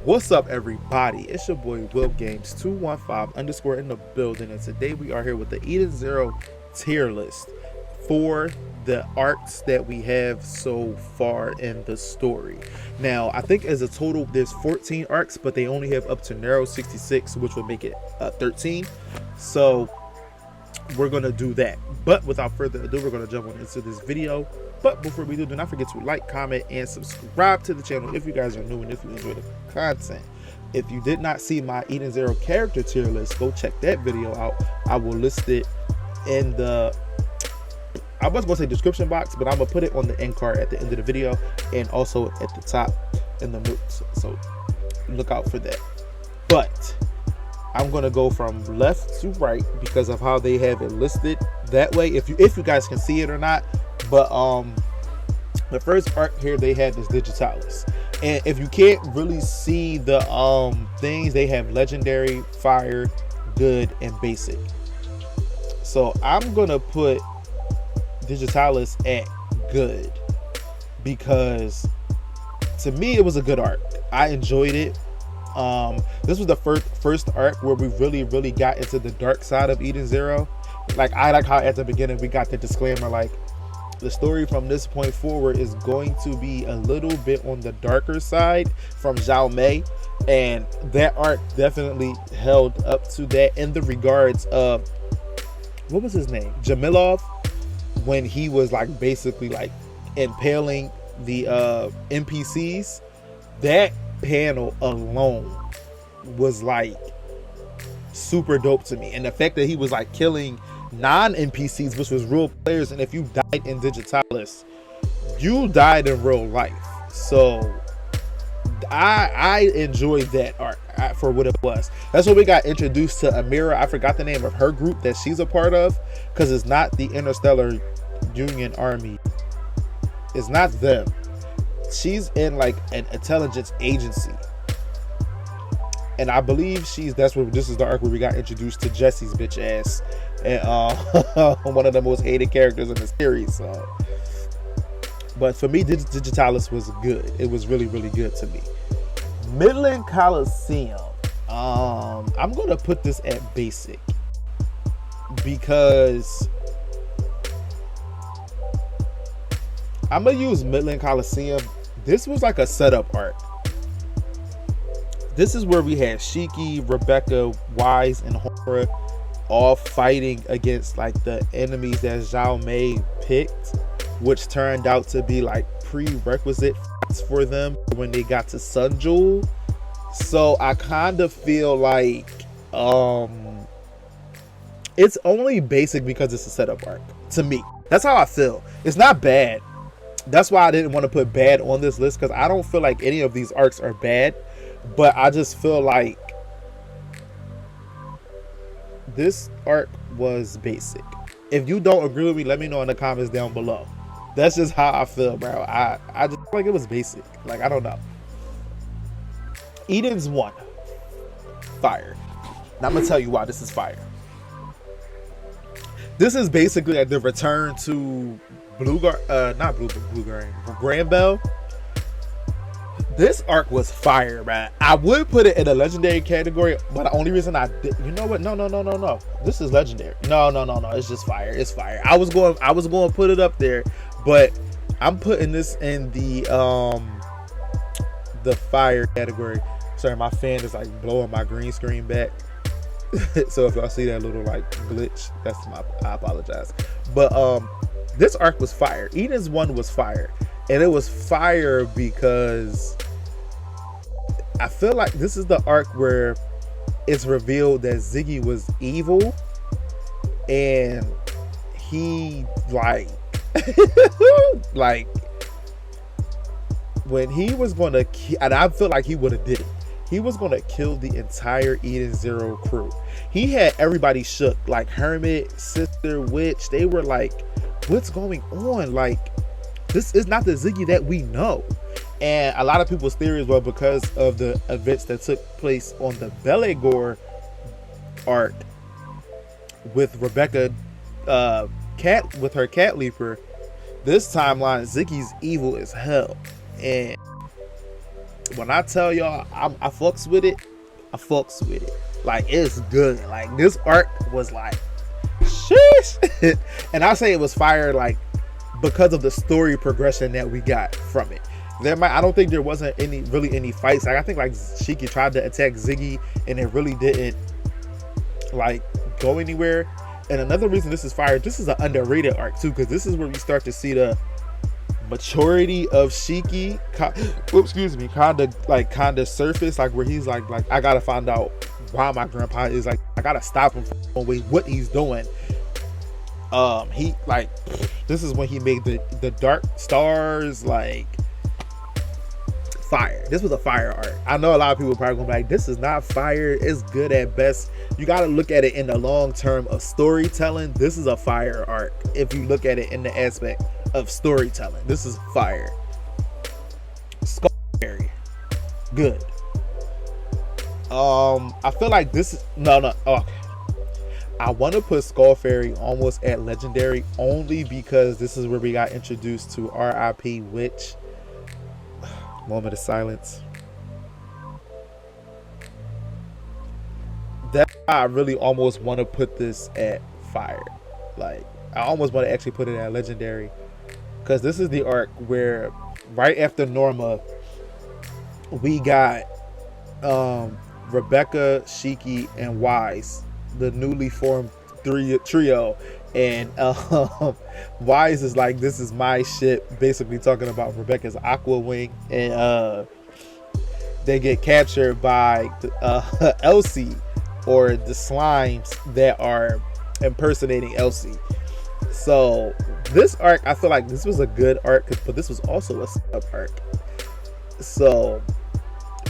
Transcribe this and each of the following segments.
What's up, everybody? It's your boy Will Games 215 underscore in the building, and today we are here with the Eden Zero tier list for the arcs that we have so far in the story. Now, I think as a total, there's 14 arcs, but they only have up to Narrow 66, which would make it 13. So we're gonna do that. But without further ado, we're gonna jump on into this video. But before we do not forget to like, comment, and subscribe to the channel if you guys are new and if you enjoy the content. If you did not see my Eden Zero character tier list, go check that video out. I will list it in the, I was gonna say description box, but I'm gonna put it on the end card at the end of the video and also at the top in the notes. So look out for that. But I'm gonna go from left to right because of how they have it listed that way. If you guys can see it or not. But the first arc here they had is Digitalis, and if you can't really see the things, they have legendary, fire, good, and basic. So I'm gonna put Digitalis at good because to me it was a good arc. I enjoyed it. This was the first arc where we really got into the dark side of Eden Zero. Like, I like how at the beginning we got the disclaimer, like, the story from this point forward is going to be a little bit on the darker side from Zhao Mei, and that arc definitely held up to that in the regards of, what was his name, Jamilov, when he was like basically like impaling the NPCs. That panel alone was like super dope to me, and the fact that he was like killing non-NPCs, which was real players, and if you died in Digitalis, you died in real life. So I enjoyed that arc for what it was. That's when we got introduced to Amira. I forgot the name of her group that she's a part of, because it's not the Interstellar Union Army. It's not them. She's in like an intelligence agency, and I believe this is the arc where we got introduced to Jesse's bitch ass, and one of the most hated characters in the series. So, but for me, Digitalis was good. It was really good to me. Midland Coliseum. I'm gonna put this at basic because I'm gonna use Midland Coliseum. This was like a setup arc. This is where we had Shiki, Rebecca, Wise, and Hora all fighting against like the enemies that Zhao Mei picked, which turned out to be like prerequisite fights for them when they got to Sun Jewel. So I kind of feel like it's only basic because it's a setup arc to me. That's how I feel. It's not bad. That's why I didn't want to put bad on this list, because I don't feel like any of these arcs are bad, but I just feel like this arc was basic. If you don't agree with me, let me know in the comments down below. That's just how I feel, bro. I just feel like it was basic. Like, I don't know. Eden's 1. Fire. Now I'm gonna tell you why this is fire. This is basically like the return to Granbell. This arc was fire, man. I would put it in a legendary category, but the only reason I did, you know what? No. This is legendary. No. It's just fire. It's fire. I was going to put it up there, but I'm putting this in the fire category. Sorry, my fan is like blowing my green screen back. So if y'all see that little like glitch, I apologize. But this arc was fire. Eden's 1 was fire. And it was fire because I feel like this is the arc where it's revealed that Ziggy was evil, and he like like when he was gonna and I feel like he would have did it. He was gonna kill the entire Eden Zero crew. He had everybody shook, like Hermit, Sister, Witch. They were like, what's going on? Like, this is not the Ziggy that we know. And a lot of people's theories were because of the events that took place on the Belegor arc with Rebecca, with her cat leaper. This timeline, Ziggy's evil as hell, and when I tell y'all I fucks with it, I fucks with it. Like, it's good. Like, this arc was like, sheesh. And I say it was fire, like, because of the story progression that we got from it. I don't think there wasn't any fights. Like, I think like Shiki tried to attack Ziggy and it really didn't like go anywhere. And another reason this is fire, this is an underrated arc too, because this is where we start to see the maturity of Shiki, kind of surface, like where he's like I gotta find out why my grandpa is like, I gotta stop him from what he's doing. He like, this is when he made the Dark Stars, like, fire. This was a fire arc. I know a lot of people probably going back, this is not fire, it's good at best. You got to look at it in the long term of storytelling. This is a fire arc if you look at it in the aspect of storytelling. This is fire. Skull Fairy, good. I feel like this is I want to put Skull Fairy almost at legendary, only because this is where we got introduced to R.I.P. Witch. Moment of silence. That's why I really almost want to put this at fire. Like, I almost want to actually put it at legendary, because this is the arc where right after Norma we got Rebecca, Shiki, and Wise, the newly formed trio. And Wise is like, this is my shit, basically talking about Rebecca's Aqua Wing. And they get captured by Elsie, or the slimes that are impersonating Elsie. So this arc, I feel like this was a good arc, but this was also a setup arc. So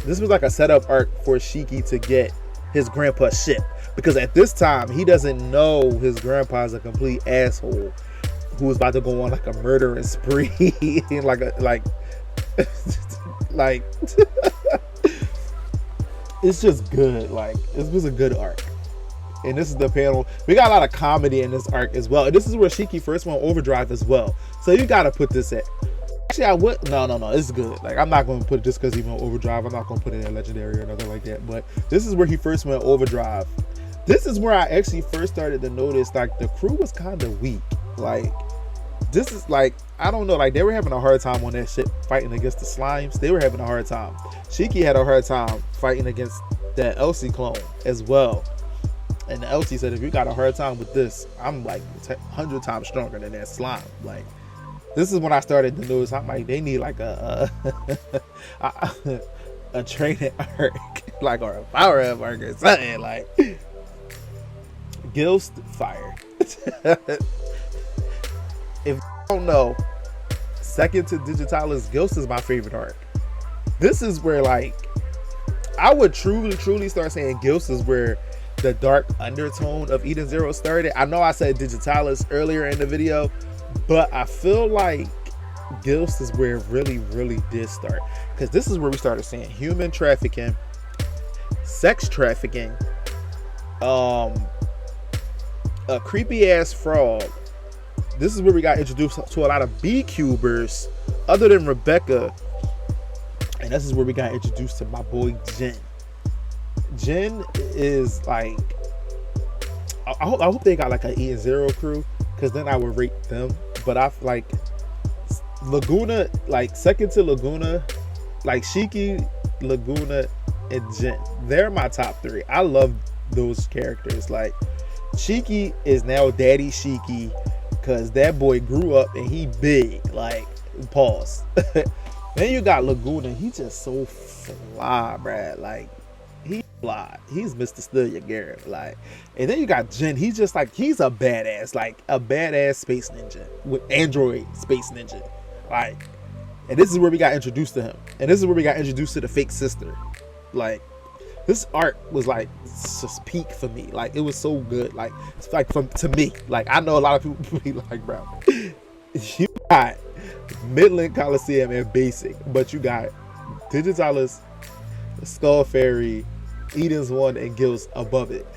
this was like a setup arc for Shiki to get his grandpa's ship, because at this time he doesn't know his grandpa's a complete asshole who's about to go on like a murdering spree. like it's just good. Like, it was a good arc. And this is the panel. We got a lot of comedy in this arc as well. And this is where Shiki first went overdrive as well. So you gotta put this at, actually I would, no, it's good. Like, I'm not gonna put it just because he went overdrive. I'm not gonna put it in legendary or nothing like that. But this is where he first went overdrive. This is where I actually first started to notice like the crew was kind of weak. Like, this is like, I don't know, like they were having a hard time on that shit fighting against the slimes. They were having a hard time. Shiki had a hard time fighting against that Elsie clone as well. And the Elsie said, if you got a hard time with this, I'm like 100 times stronger than that slime. Like, this is when I started to notice, I'm like, they need like a training arc, like, or a power up arc or something. Like, Gilst, fire. If you don't know, second to Digitalis, Gilst is my favorite arc. This is where, like, I would truly start saying Gilst is where the dark undertone of Eden Zero started. I know I said Digitalis earlier in the video, but I feel like Gilst is where it really did start, because this is where we started seeing human trafficking, sex trafficking, a creepy ass frog. This is where we got introduced to a lot of B-cubers other than Rebecca, and this is where we got introduced to my boy Jin. Jin is like, I hope they got like an Eden Zero crew, because then I would rate them. But I like Laguna, like second to Laguna, like Shiki, Laguna, and Jin. They're my top three. I love those characters. Like, Shiki is now Daddy Shiki, because that boy grew up and he big. Like, pause. Then you got Laguna. He's just so fly, bruh. Like, he fly. He's Mr. Stelia Garrett. Like, and then you got Jin. He's just like, he's a badass, like a badass space ninja with android space ninja. Like, and this is where we got introduced to him. And this is where we got introduced to the fake sister. Like, this art was like just peak for me. Like, it was so good. Like, it's like, to me, like, I know a lot of people be like, bro, you got Midland Coliseum and basic, but you got Digitalis, Skull Fairy, Eden's One, and Gills above it.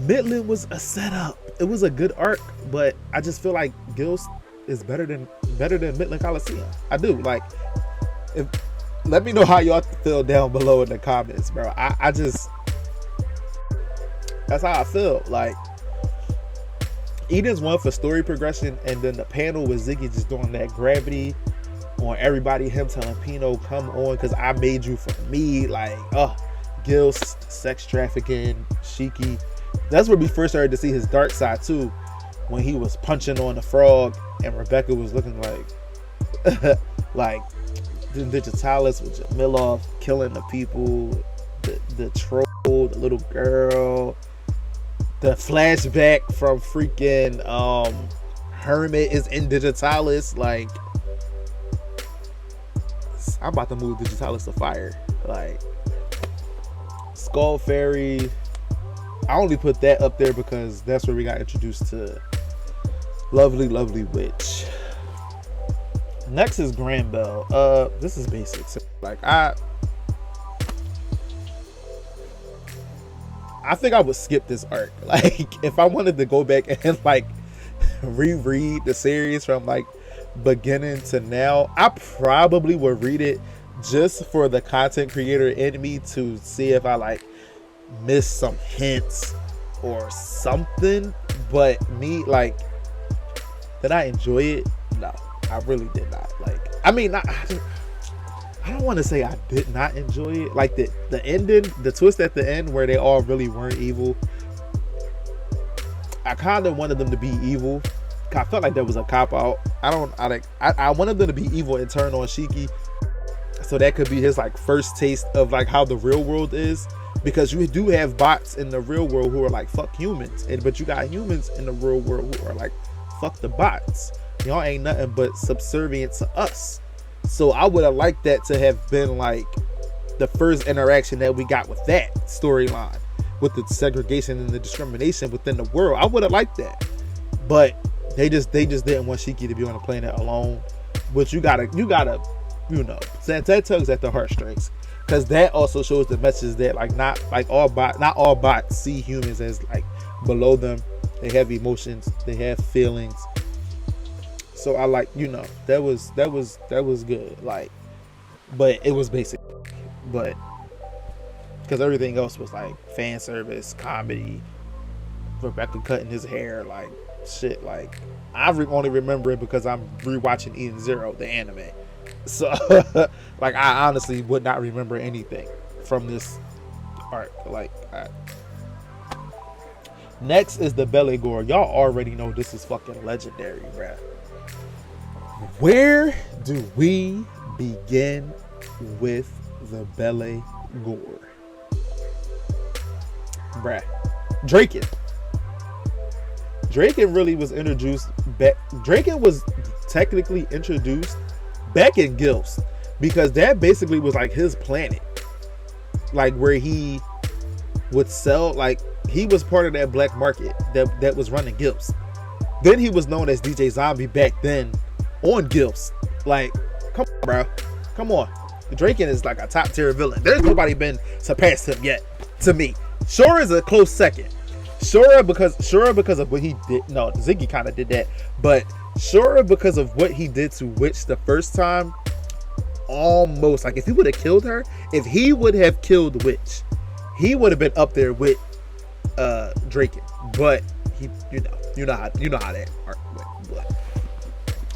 Midland was a setup. It was a good arc, but I just feel like Gills is better than Midland Coliseum. I do. Like, if let me know how y'all feel down below in the comments, bro. I just, that's how I feel. Like, Eden's one for story progression, and then the panel with Ziggy just doing that gravity on everybody, him telling Pino, come on, because I made you for me. Like, Gil's sex trafficking, Shiki. That's where we first started to see his dark side too, when he was punching on the frog and Rebecca was looking like like the Digitalis with Jamilov killing the people, the troll, the little girl, the flashback from freaking Hermit is in Digitalis. Like, I'm about to move Digitalis to fire. Like, Skull Fairy, I only put that up there because that's where we got introduced to Lovely Witch. Next is Granbell. This is basics. Like, I think I would skip this arc. Like, if I wanted to go back and like reread the series from like beginning to now, I probably would read it just for the content creator in me to see if I like missed some hints or something. But me, like, did I enjoy it? No, I really did not. Like, I mean, I don't want to say I did not enjoy it. Like, the ending, the twist at the end where they all really weren't evil, I kind of wanted them to be evil. I felt like there was a cop out. I wanted them to be evil and turn on Shiki, so that could be his like first taste of like how the real world is, because you do have bots in the real world who are like fuck humans, but you got humans in the real world who are like fuck the bots. Y'all ain't nothing but subservient to us. So I would have liked that to have been like the first interaction that we got with that storyline, with the segregation and the discrimination within the world. I would have liked that, but they just didn't want Shiki to be on the planet alone. Which you gotta, you know, that tugs at the heartstrings, because that also shows the message that like not all bots see humans as like below them. They have emotions, they have feelings. So I like, you know, that was good. Like, but it was basic. But because everything else was like fan service, comedy, Rebecca cutting his hair, like shit. Like, I only remember it because I'm rewatching Eden Zero, the anime. So like, I honestly would not remember anything from this arc. Like, next is the Belegore. Y'all already know this is fucking legendary, bruh. Where do we begin with the Belegore? Bruh. Draken really was introduced back. Draken was technically introduced back in Gilfs, because that basically was like his planet, like where he would sell, like he was part of that black market that was running Gilfs. Then he was known as DJ Zombie back then on Gilfs. Like, come on, bro, come on. Draken is like a top tier villain. There's nobody been surpassed him yet to me. Shura is a close second. Shura because of what he did. No, Ziggy kind of did that, but Shura because of what he did to Witch the first time. Almost like if he would have killed her, if he would have killed Witch, he would have been up there with Draken. But he, you know how that went.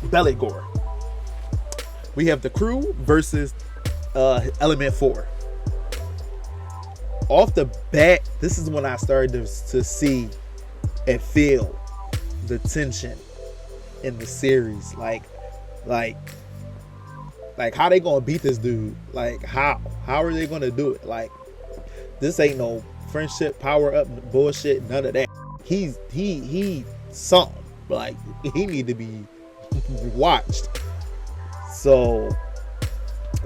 Belegore. We have the crew versus Element 4. Off the bat, this is when I started to see and feel the tension in the series. Like how they gonna beat this dude? Like how are they gonna do it? Like, this ain't no friendship power up bullshit. None of that. He something. Like, he need to be watched. So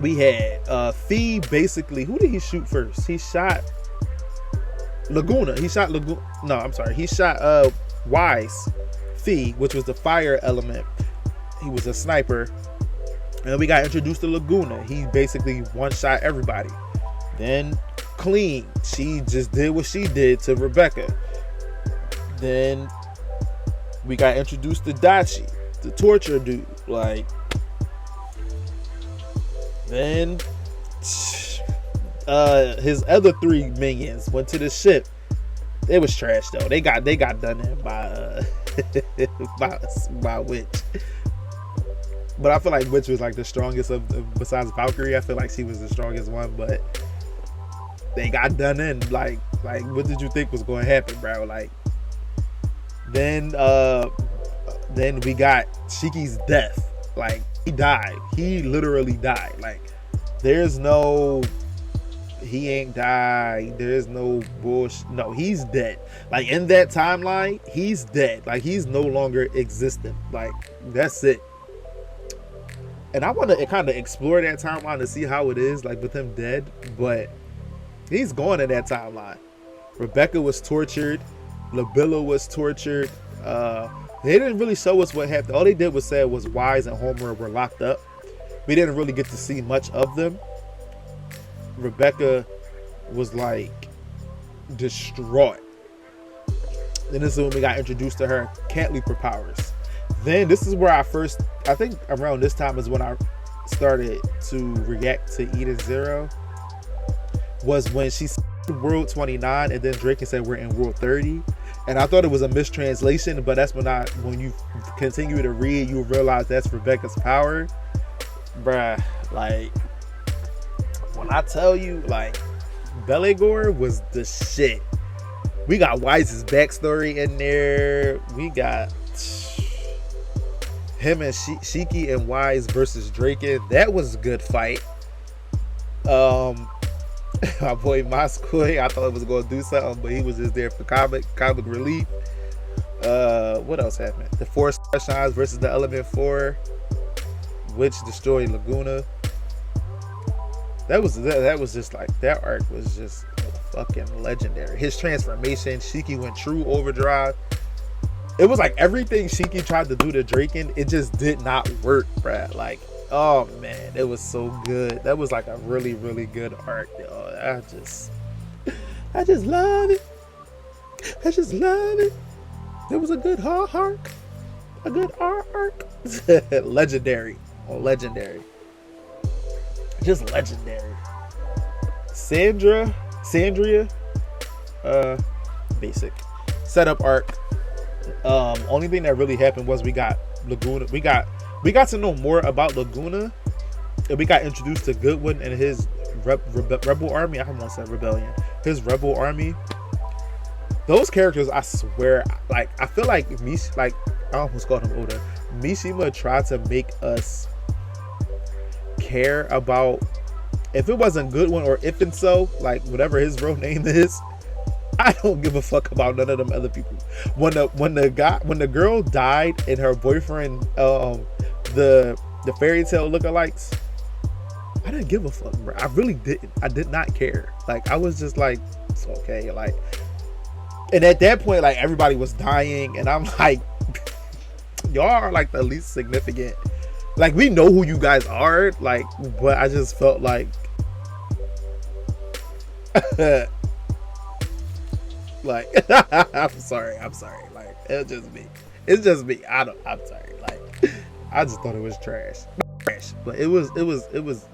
we had Fee. Basically, who did he shoot first? He shot Laguna. He shot Wise Fee, which was the fire element. He was a sniper. And we got introduced to Laguna. He basically one-shot everybody. Then Clean, she just did what she did to Rebecca. Then we got introduced to Dachi, the torture dude. Like, then his other 3 minions went to the ship. It was trash though. They got done in by by Witch. But I feel like Witch was like the strongest besides Valkyrie. I feel like she was the strongest one, but they got done in. Like what did you think was going to happen, bro? Like then we got Shiki's death. Like he died. He literally died. Like there's no he ain't died. There's no bullshit. No, he's dead. Like in that timeline, he's dead. Like he's no longer existent. Like that's it. And I want to kind of explore that timeline to see how it is, like with him dead. But he's gone in that timeline. Rebecca was tortured. Labilla was tortured. They didn't really show us what happened. All they did was say was Wise and Homer were locked up. We didn't really get to see much of them. Rebecca was like distraught. Then this is when we got introduced to her cat leaper powers. Then this is where I think around this time is when I started to react to Eden Zero. Was when she said World 29 and then Drake said we're in World 30. And I thought it was a mistranslation, but that's when you continue to read, you realize that's Rebecca's power. Bruh, like when I tell you, like, Belegor was the shit. We got Wise's backstory in there. We got him and Shiki and Wise versus Draken. That was a good fight. My boy Moskoi, I thought it was going to do something, but he was just there for comic relief. What else happened? The 4 Star Shines versus the Element 4, which destroyed Laguna. That was just like, that arc was just fucking legendary. His transformation, Shiki went true overdrive. It was like everything Shiki tried to do to Draken, it just did not work, bruh. Like, oh man, it was so good. That was like a really, really good arc. I just love it. I just love it. It was a good arc. A good arc. Legendary. Oh, legendary. Just legendary. Sandria, basic setup arc. Only thing that really happened was we got Laguna. We got to know more about Laguna, and we got introduced to Goodwin and his rebel army. I almost said rebellion. His rebel army. Those characters, I swear, like I feel like I almost called him Oda. Mishima tried to make us care about, if it wasn't Goodwin or if and so, like whatever his real name is, I don't give a fuck about none of them other people. When the girl died and her boyfriend, the fairy tale lookalikes, I didn't give a fuck, bro. I really didn't. I did not care. Like I was just like, it's okay. Like, and at that point, like everybody was dying, and I'm like, y'all are like the least significant. Like we know who you guys are, like, but I just felt like like I'm sorry. Like it's just me. I'm sorry. Like I just thought it was trash. But it was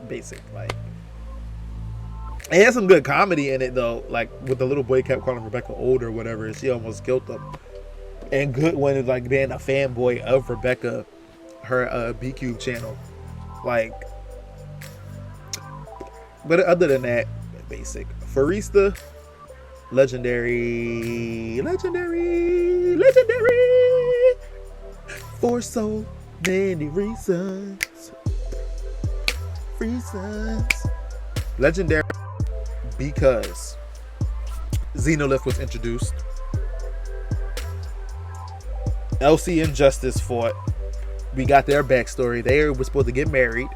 basic. Like it had some good comedy in it though. Like with the little boy kept calling Rebecca old or whatever, and she almost killed him. And Goodwin is like being a fanboy of Rebecca, her BQ channel. Like, but other than that, basic. Farista, legendary, for so many reasons. Legendary because Xenolith was introduced. Elsie and Justice fought. We got their backstory. They were supposed to get married.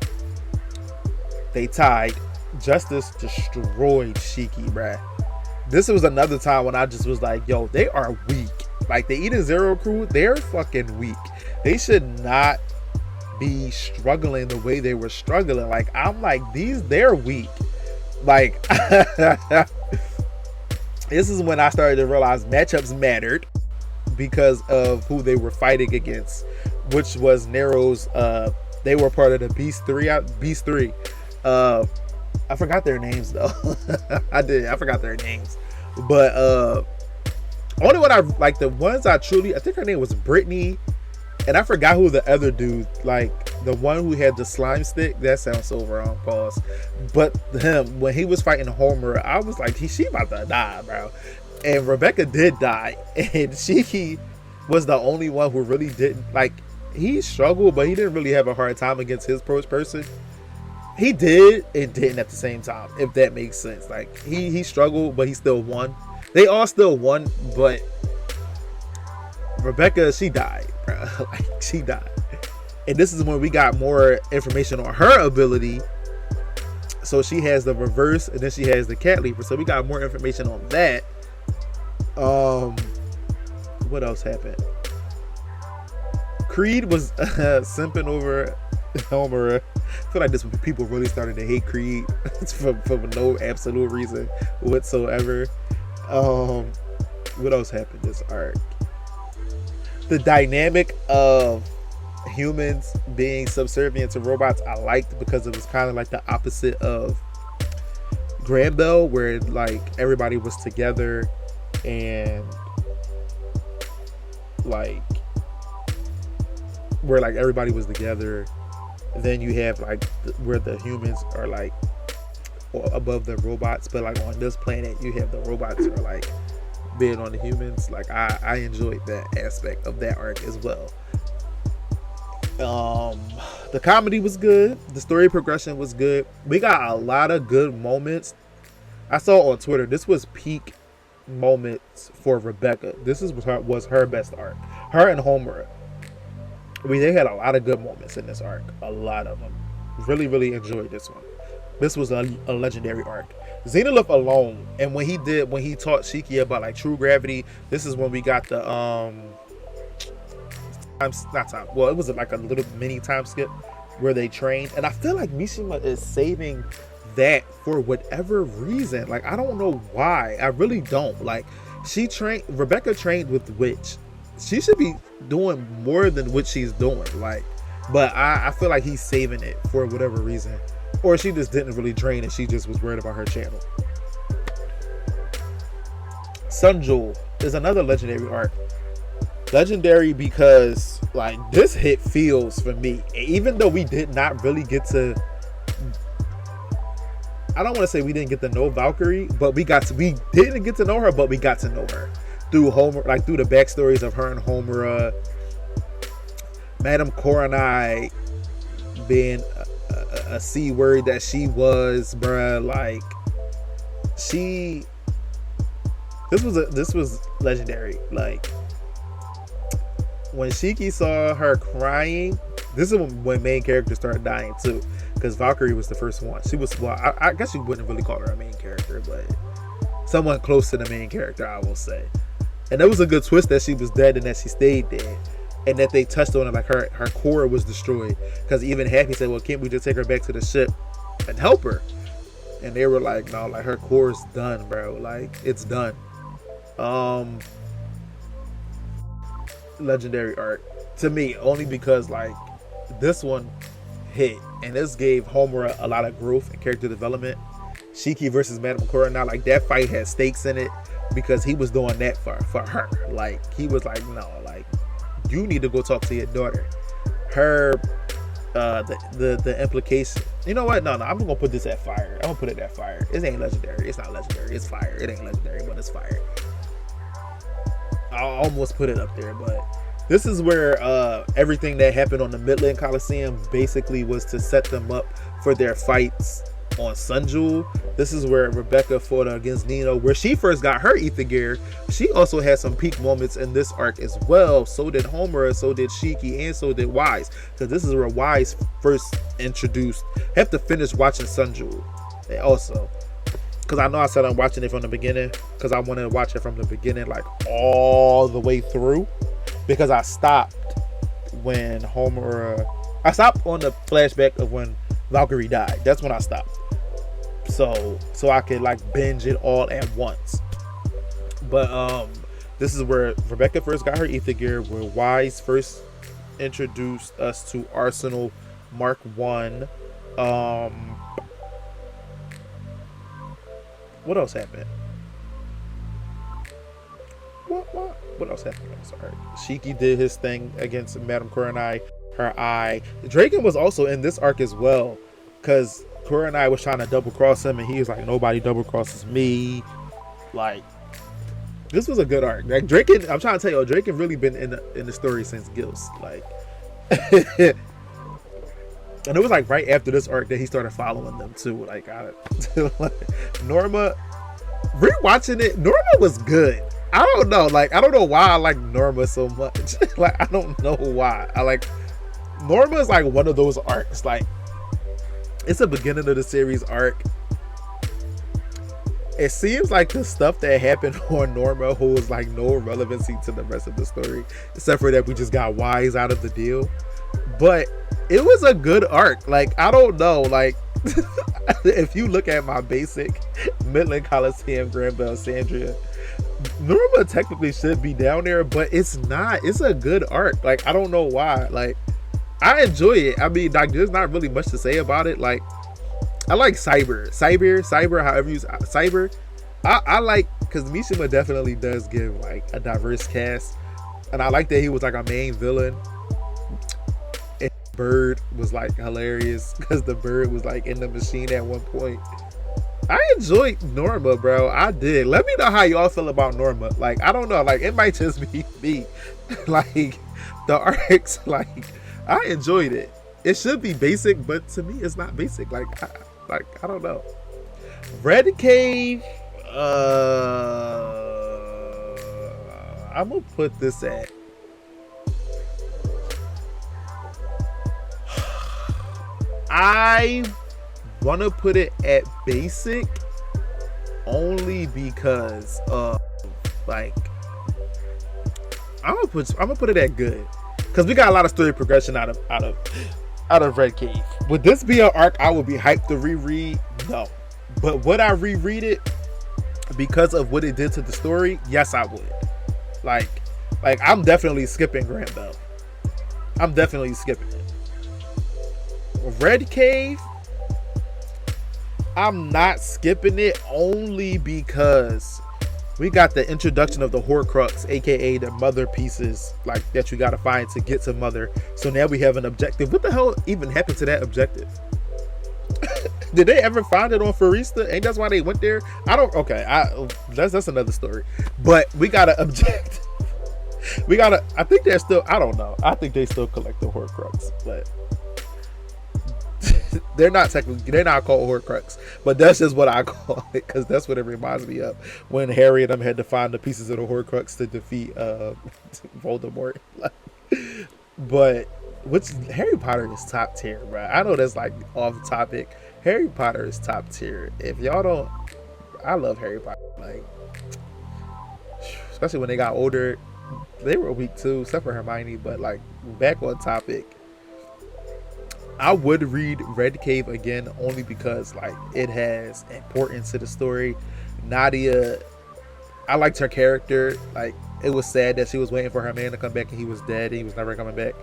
They tied. Justice destroyed Shiki, bruh. This was another time when I just was like, yo, they are weak. Like the Eden Zero crew, they're fucking weak. They should not be struggling the way they were struggling. Like I'm like, they're weak. Like this is when I started to realize matchups mattered because of who they were fighting against, which was Nero's. They were part of the Beast 3. I forgot their names though. I forgot their names. But only one I like, the ones I think her name was Brittany, and I forgot who the other dude, like the one who had the slime stick. That sounds so wrong, pause. But him, when he was fighting Homer, I was like, she about to die, bro. And Rebecca did die, and she was the only one who really didn't, like, he struggled, but he didn't really have a hard time against his person. He did and didn't at the same time, if that makes sense. Like, he struggled, but he still won. They all still won, but Rebecca, she died, bro. Like, she died. And this is when we got more information on her ability. So she has the reverse, and then she has the cat leaper. So we got more information on that. What else happened? Creed was simping over Homer. I feel like this when people really started to hate Creed for no absolute reason whatsoever. What else happened this arc? The dynamic of humans being subservient to robots I liked, because it was kind of like the opposite of Granbell, where like everybody was together and like where like everybody was together. Then you have like where the humans are like above the robots, but like on this planet you have the robots are like being on the humans. Like I enjoyed that aspect of that arc as well. The comedy was good, the story progression was good. We got a lot of good moments. I saw on Twitter this was peak moments for Rebecca. This was her best arc. Her and Homer. I mean, they had a lot of good moments in this arc. A lot of them. Really, really enjoyed this one. This was a legendary arc. Xenolith alone, and when he taught Shiki about like true gravity, this is when we got the it was like a little mini time skip where they trained, and I feel like Mishima is saving that for whatever reason. Like, I don't know why. I really don't. Like, Rebecca trained with Witch. She should be doing more than what she's doing. Like, but I feel like he's saving it for whatever reason. Or she just didn't really train and she just was worried about her channel. Sun Jewel is another legendary arc. Legendary because like this hit feels for me, even though we did not really get to, I don't want to say we didn't get to know Valkyrie, but we didn't get to know her, but we got to know her through Homer, like through the backstories of her and Homura, Madame Coronai being a C word that she was, bruh. Like, this was legendary. Like, when Shiki saw her crying, this is when main characters started dying too, because Valkyrie was the first one. She was, well, I guess you wouldn't really call her a main character, but someone close to the main character, I will say. And there was a good twist that she was dead and that she stayed dead, and that they touched on it, like her core was destroyed. Because even Happy said, well, can't we just take her back to the ship and help her? And they were like, no, like her core is done, bro. Like, it's done. Legendary arc to me, only because like this one hit, and this gave Homura a lot of growth and character development. Shiki versus Madame Coronai, like that fight had stakes in it because he was doing that for her. Like, he was like, no, like, you need to go talk to your daughter. Her the implication, you know what, no, I'm gonna put this at fire. I'm gonna put it at fire. It ain't legendary, it's not legendary, it's fire. It ain't legendary, but it's fire. I'll almost put it up there, but this is where everything that happened on the Midland Coliseum basically was to set them up for their fights on Sun Jewel. This is where Rebecca fought against Nino, where she first got her ether gear. She also had some peak moments in this arc as well. So did Homura, so did Shiki, and so did Wise, because this is where Wise first introduced. Have to finish watching Sun Jewel. And also, because I know I said I'm watching it from the beginning, because I wanted to watch it from the beginning, like all the way through, because I stopped when I stopped on the flashback of when Valkyrie died. That's when I stopped, so I could like binge it all at once. But this is where Rebecca first got her ether gear, where Wise first introduced us to Arsenal Mark 1. What else happened? What else happened? I'm sorry. Shiki did his thing against Madame Kurenai. Her eye. Draken was also in this arc as well, because Kurenai was trying to double cross him, and he was like, "Nobody double crosses me." Like, this was a good arc. Like Draken, I'm trying to tell you, Draken really been in the story since Gills. Like, and it was like right after this arc that he started following them too. Like, Norma. Rewatching it, Norma was good. I don't know. Like, I don't know why I like Norma so much. Like, I don't know why. I like Norma is like one of those arcs. Like, it's a beginning of the series arc. It seems like the stuff that happened on Norma holds like no relevancy to the rest of the story, except for that we just got wise out of the deal. But it was a good arc. Like, I don't know. Like, if you look at my basic Midland Coliseum, Granbell, Sandria, Norma technically should be down there, but it's not. It's a good arc. Like, I don't know why. Like, I enjoy it. I mean, like, there's not really much to say about it. Like, I like Cyber, however you use Cyber. I like, because Mishima definitely does give like a diverse cast, and I like that he was like a main villain. And Bird was like hilarious because the bird was like in the machine at one point. I enjoyed Norma, bro. I did. Let me know how y'all feel about Norma. Like, I don't know. Like, it might just be me. Like, the arcs, like, I enjoyed it. It should be basic, but to me, it's not basic. Like, I don't know. Red Cave. I'm gonna put this at. I want to put it at basic only because like I'm gonna put it at good because we got a lot of story progression out of Red Cave. Would this be an arc I would be hyped to reread? No. But would I reread it because of what it did to the story? Yes, I would. Like I'm definitely skipping Granbell. I'm definitely skipping it. Red Cave, I'm not skipping it only because we got the introduction of the Horcrux, aka the mother pieces, like that you gotta find to get to mother. So now we have an objective. What the hell even happened to that objective? Did they ever find it on Farista? Ain't that's why they went there? I don't. Okay, that's another story. But we got an objective. We gotta. I think they're still. I don't know. I think they still collect the Horcrux, but they're not technically. They're not called Horcrux, but that's just what I call it because that's what it reminds me of when Harry and them had to find the pieces of the Horcrux to defeat Voldemort. But Harry Potter is top tier, bro. I know that's like off topic. Harry Potter is top tier. If y'all don't, I love Harry Potter. Like, especially when they got older, they were weak too, except for Hermione. But like, back on topic, I would read Red Cave again only because like it has importance to the story. Nadia, I liked her character. Like, it was sad that she was waiting for her man to come back and he was dead. He was never coming back.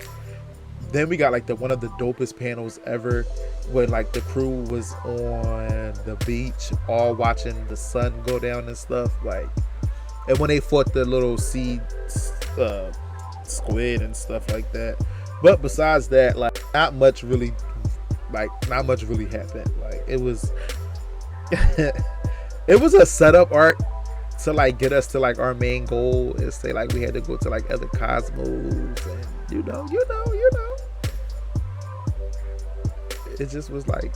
Then we got like one of the dopest panels ever when like the crew was on the beach all watching the sun go down and stuff, like, and when they fought the little sea squid and stuff like that. But besides that, like, not much really happened. Like, it was it was a setup arc to like get us to like our main goal is say like we had to go to like other cosmos and you know it just was like,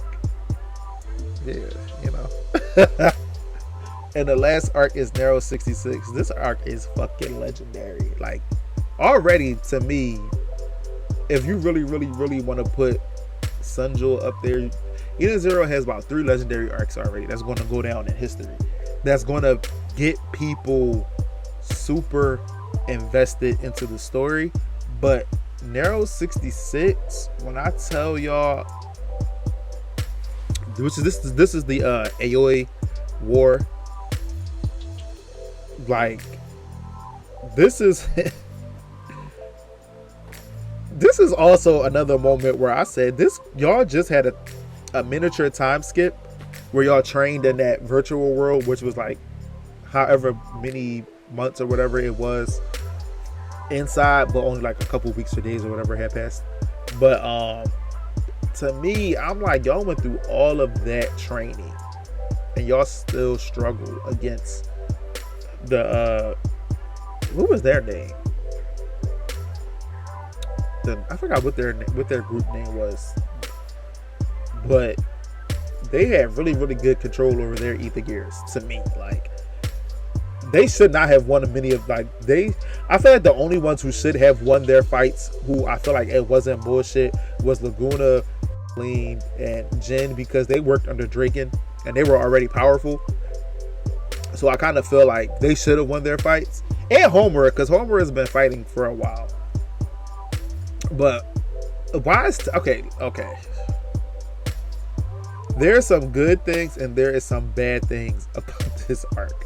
yeah, you know. And the last arc is Narrow 66. This arc is fucking legendary. Like, already to me, if you really want to put Sunjul up there, Eden Zero has about 3 legendary arcs already that's going to go down in history. That's going to get people super invested into the story. But Narrow 66, when I tell y'all, this is the Aoi War. Like, this is this is also another moment where I said this, y'all just had a miniature time skip where y'all trained in that virtual world, which was like however many months or whatever it was inside, but only like a couple weeks or days or whatever had passed. But to me, I'm like, y'all went through all of that training and y'all still struggle against the what was their name? I forgot what their group name was, but they had really, really good control over their ether gears. To me, like, they should not have won many of, like, I feel like the only ones who should have won their fights, who I feel like it wasn't bullshit, was Laguna, Lean, and Jin, because they worked under Draken and they were already powerful. So I kind of feel like they should have won their fights. And Homura, because Homura has been fighting for a while. But why is okay. There's some good things and there is some bad things about this arc.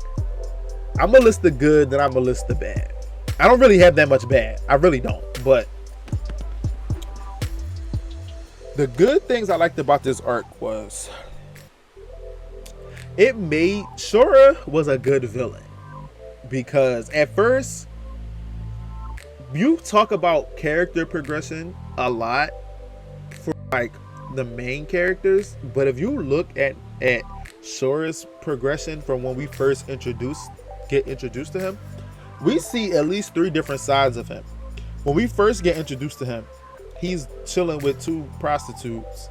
I'm gonna list the good, then I'm gonna list the bad. I don't really have that much bad. I really don't. But the good things I liked about this arc was it made Shura was a good villain, because at first you talk about character progression a lot for like the main characters, but if you look at Shura's progression from when we first get introduced to him, we see at least 3 different sides of him. When we first get introduced to him, he's chilling with 2 prostitutes.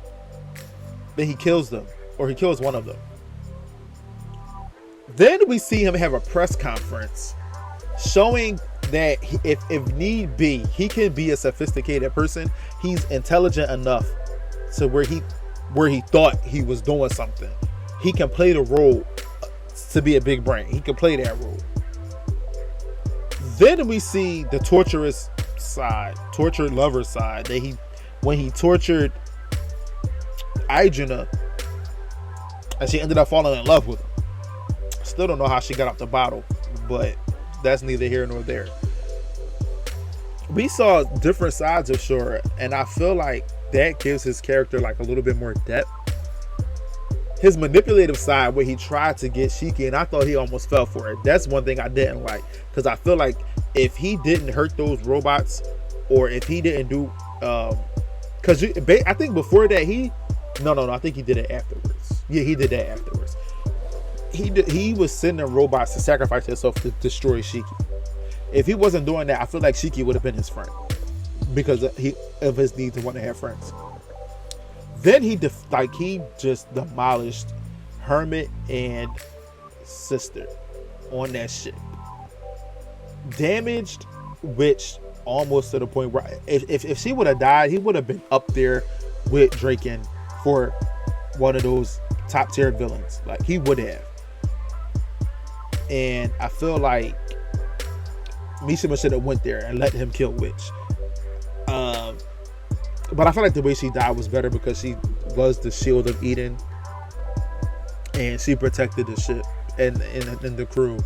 Then he kills them, or he kills one of them. Then we see him have a press conference showing that if need be, he can be a sophisticated person. He's intelligent enough to where he thought he was doing something. He can play the role to be a big brain. He can play that role. Then we see the torturous side, tortured lover side, that when he tortured Idrina and she ended up falling in love with him. Still don't know how she got off the bottle, but that's neither here nor there. We saw different sides of Shura, and I feel like that gives his character like a little bit more depth. His manipulative side, where he tried to get Shiki, and I thought he almost fell for it. That's one thing I didn't like, because I feel like if he didn't hurt those robots, or if he didn't do, because I think before that I think he did it afterwards. Yeah, he did that afterwards. He was sending robots to sacrifice himself to destroy Shiki. If he wasn't doing that, I feel like Shiki would have been his friend, because of his need to want to have friends. Then he just demolished Hermit and Sister on that ship. Damaged, which almost to the point where if she would have died, he would have been up there with Draken for one of those top tier villains. Like, he would have. And I feel like Mishima should have went there and let him kill Witch. But I feel like the way she died was better, because she was the shield of Eden and she protected the ship and the crew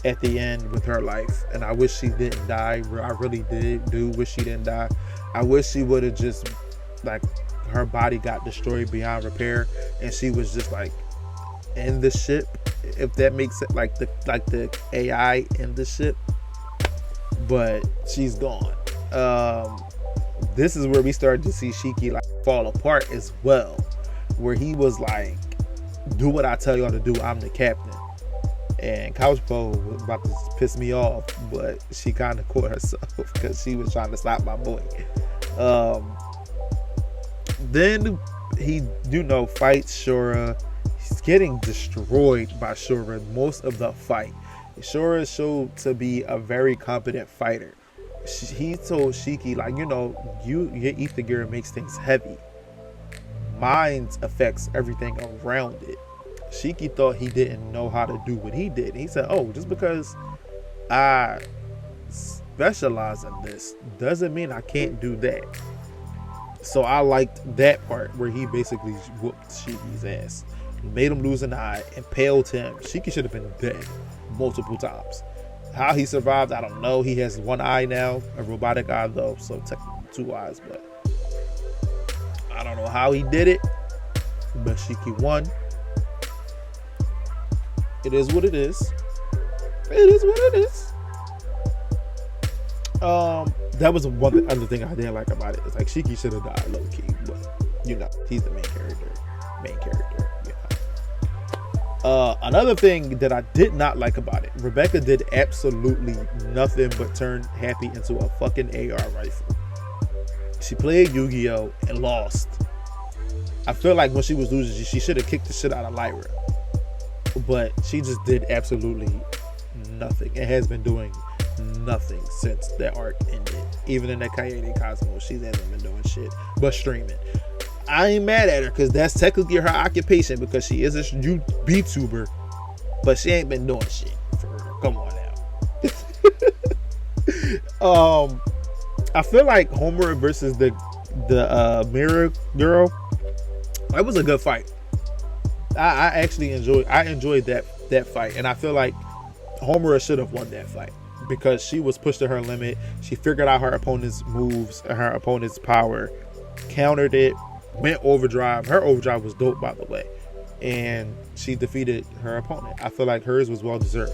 at the end with her life. And I wish she didn't die. I really do wish she didn't die. I wish she would have just, like, her body got destroyed beyond repair and she was just like in the ship, if that makes it, like the AI in the ship. But she's gone. This is where we started to see Shiki like fall apart as well, where he was like, do what I tell y'all to do, I'm the captain. And Couchpo was about to piss me off, but she kind of caught herself because she was trying to stop my boy. Then he fights Shura. He's getting destroyed by Shura most of the fight. Shura showed to be a very competent fighter. He told Shiki, like, your ether gear makes things heavy. Mine affects everything around it. Shiki thought he didn't know how to do what he did. He said, oh, just because I specialize in this doesn't mean I can't do that. So I liked that part where he basically whooped Shiki's ass, made him lose an eye, impaled him. Shiki should have been dead multiple times. How he survived, I don't know. He has one eye now, a robotic eye though, so technically 2 eyes, but I don't know how he did it. But Shiki won. It is what it is. It is what it is. That was one other thing I didn't like about it. It's like Shiki should have died low key, but you know, he's the main character. Another thing that I did not like about it, Rebecca did absolutely nothing but turn Happy into a fucking AR rifle. She played Yu-Gi-Oh! And lost. I feel like when she was losing, she should have kicked the shit out of Lyra. But she just did absolutely nothing. It has been doing nothing since that arc ended. Even in that Kaede Cosmos, she hasn't been doing shit but streaming. I ain't mad at her because that's technically her occupation because she is a VTuber, but she ain't been doing shit for her. Come on now. I feel like Homer versus the Mirror Girl, that was a good fight. I actually enjoyed that fight, and I feel like Homura should have won that fight because she was pushed to her limit. She figured out her opponent's moves, her opponent's power, countered it, went overdrive. Her overdrive was dope, by the way, and she defeated her opponent. I feel like hers was well deserved.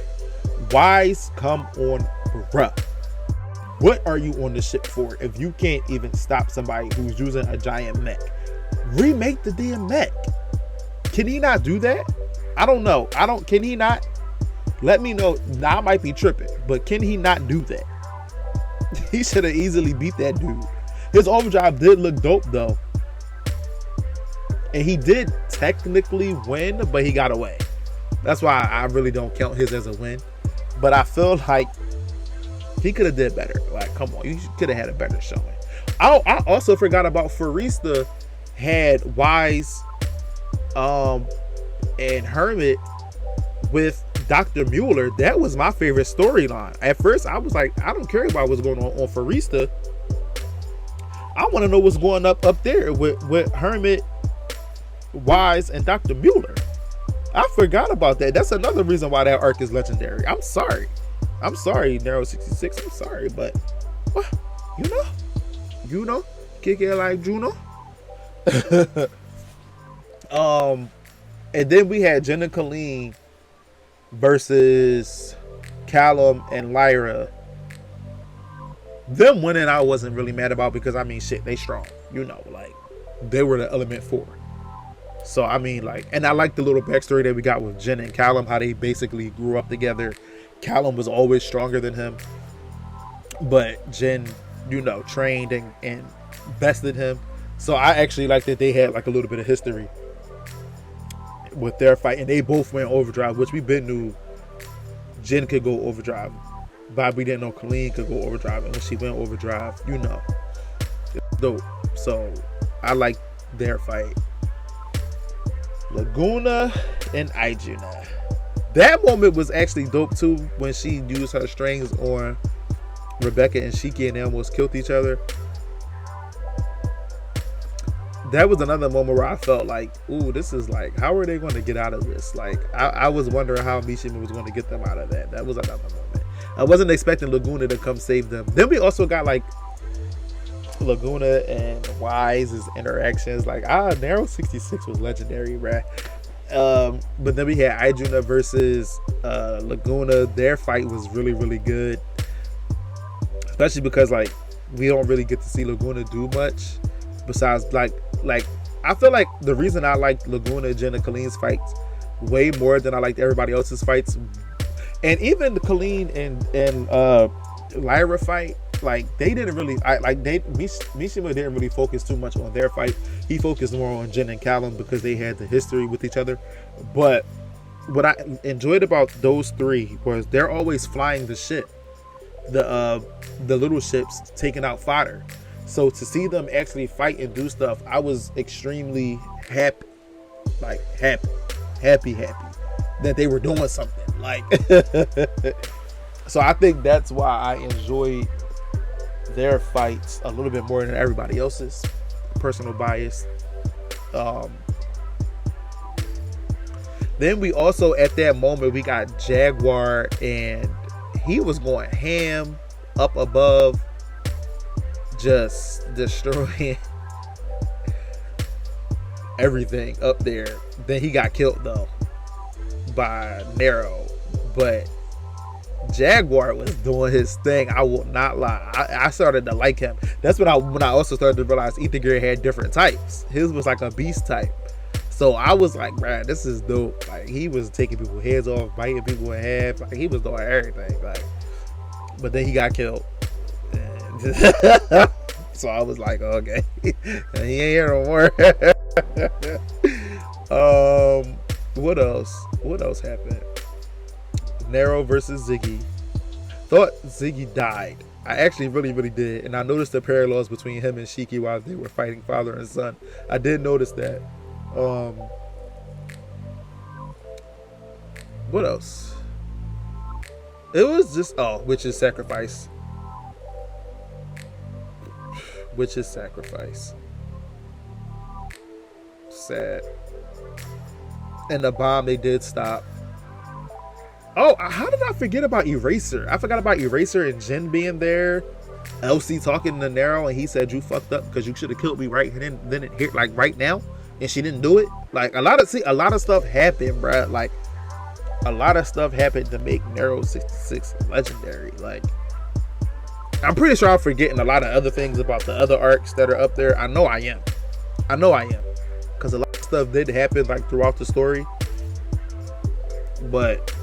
Wise, come on, bruh. What are you on the ship for if you can't even stop somebody who's using a giant mech? Remake the damn mech. Can he not do that? I don't know. Can he not? Let me know. Now I might be tripping, but can he not do that? He should have easily beat that dude. His overdrive did look dope though. And he did technically win, but he got away. That's why I really don't count his as a win. But I feel like he could have did better. Like, come on, you could have had a better showing. I also forgot about Farista had Wise and Hermit with Dr. Mueller. That was my favorite storyline. At first, I was like, I don't care about what's going on Farista. I want to know what's going up there with Hermit, Wise, and Dr. Mueller. I forgot about that. That's another reason why that arc is legendary. I'm sorry, Nero 66. I'm sorry, but what? You know, kick it like Juno. And then we had Jen and Colleen versus Callum and Lyra. Them winning, I wasn't really mad about because I mean, shit, they strong. You know, like they were the element 4. So I mean, like, and I like the little backstory that we got with Jen and Callum, how they basically grew up together. Callum was always stronger than him, but Jen, you know, trained and bested him. So I actually like that they had like a little bit of history with their fight, and they both went overdrive, which we been knew Jen could go overdrive, but we didn't know Colleen could go overdrive, and when she went overdrive, you know, it's dope. So I like their fight. Laguna and Aijuna. That moment was actually dope too, when she used her strings on Rebecca and Shiki and they almost killed each other. That was another moment where I felt like, ooh, this is like, how are they going to get out of this? Like, I was wondering how Mishima was going to get them out of that. That was another moment. I wasn't expecting Laguna to come save them. Then we also got like Laguna and Wise's interactions. Like, Nero 66 was legendary, right? But then we had Aijuna versus Laguna. Their fight was really, really good, especially because like we don't really get to see Laguna do much besides like I feel like the reason I like Laguna, Jen, and Colleen's fights way more than I liked everybody else's fights, and even the Colleen and Lyra fight, like they didn't really Mishima didn't really focus too much on their fight. He focused more on Jen and Callum because they had the history with each other. But what I enjoyed about those three was they're always flying the ship, the little ships, taking out fodder. So to see them actually fight and do stuff, I was extremely happy that they were doing something. Like, so I think that's why I enjoyed their fights a little bit more than everybody else's. Personal bias. Then we also, at that moment, we got Jaguar, and he was going ham up above, just destroying everything up there. Then he got killed though. by Nero, but Jaguar was doing his thing. I will not lie. I started to like him. That's when I also started to realize Ethan Gear had different types. His was like a beast type. So I was like, man, this is dope. Like, he was taking people's heads off, biting people in half. Like, he was doing everything. Like, but then he got killed. So I was like, okay, he ain't here no more. What else? What else happened? Nero versus Ziggy. Thought Ziggy died. I actually really did, and I noticed the parallels between him and Shiki while they were fighting father and son. I did notice that. What else? It was just Witch's Sacrifice. Witch's Sacrifice. Sad. And the bomb they did stop. Oh, how did I forget about Eraser? I forgot about Eraser and Jin being there. LC talking to Nero, and he said, "You fucked up because you should have killed me right then it hit like right now," and she didn't do it. Like a lot of stuff happened, bruh. Like a lot of stuff happened to make Nero 66 legendary. Like I'm pretty sure I'm forgetting a lot of other things about the other arcs that are up there. I know I am, because a lot of stuff did happen like throughout the story, but.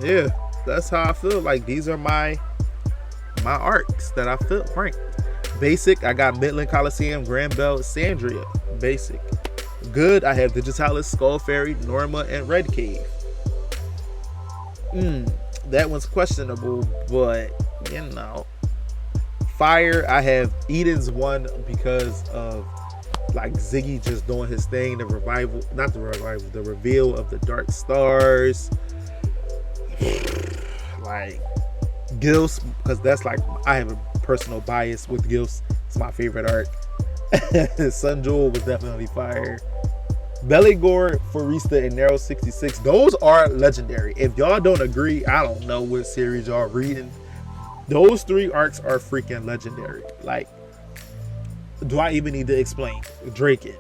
Yeah, that's how I feel. Like these are my arcs that I feel ranked. Basic, I got Midland Coliseum, Grand Belt, Sandria. Basic. Good, I have Digitalis, Skull Fairy, Norma, and Red Cave. That one's questionable, but you know. Fire, I have Eden's one because of like Ziggy just doing his thing, the reveal of the Dark Stars. Like Gills, because that's like I have a personal bias with Gills. It's my favorite arc. Sun Jewel was definitely fire. Belligore, Forista, and Nero 66. Those are legendary. If y'all don't agree, I don't know what series y'all reading. Those 3 arcs are freaking legendary. Like, do I even need to explain? Draken,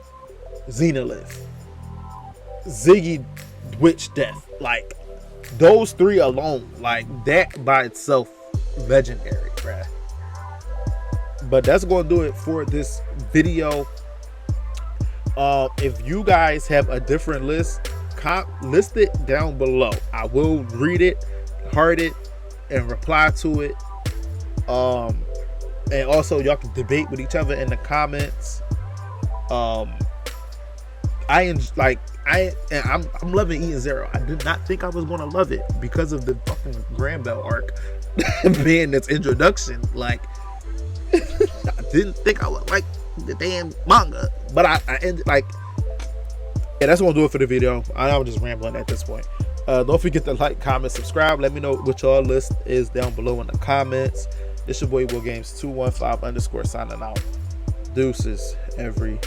Xenolith, Ziggy, Witch Death. Like, those 3 alone, like that by itself, legendary, bruh. But that's going to do it for this video. If you guys have a different list, list it down below. I will read it, heart it, and reply to it. And also y'all can debate with each other in the comments. I'm loving Eden Zero. I did not think I was gonna love it because of the fucking Grand Bell arc being its introduction. Like, I didn't think I would like the damn manga, but I ended like. Yeah, that's gonna do it for the video. I'm just rambling at this point. Don't forget to like, comment, subscribe. Let me know what your list is down below in the comments. It's your boy Will Games 215 _ signing out. Deuces everybody.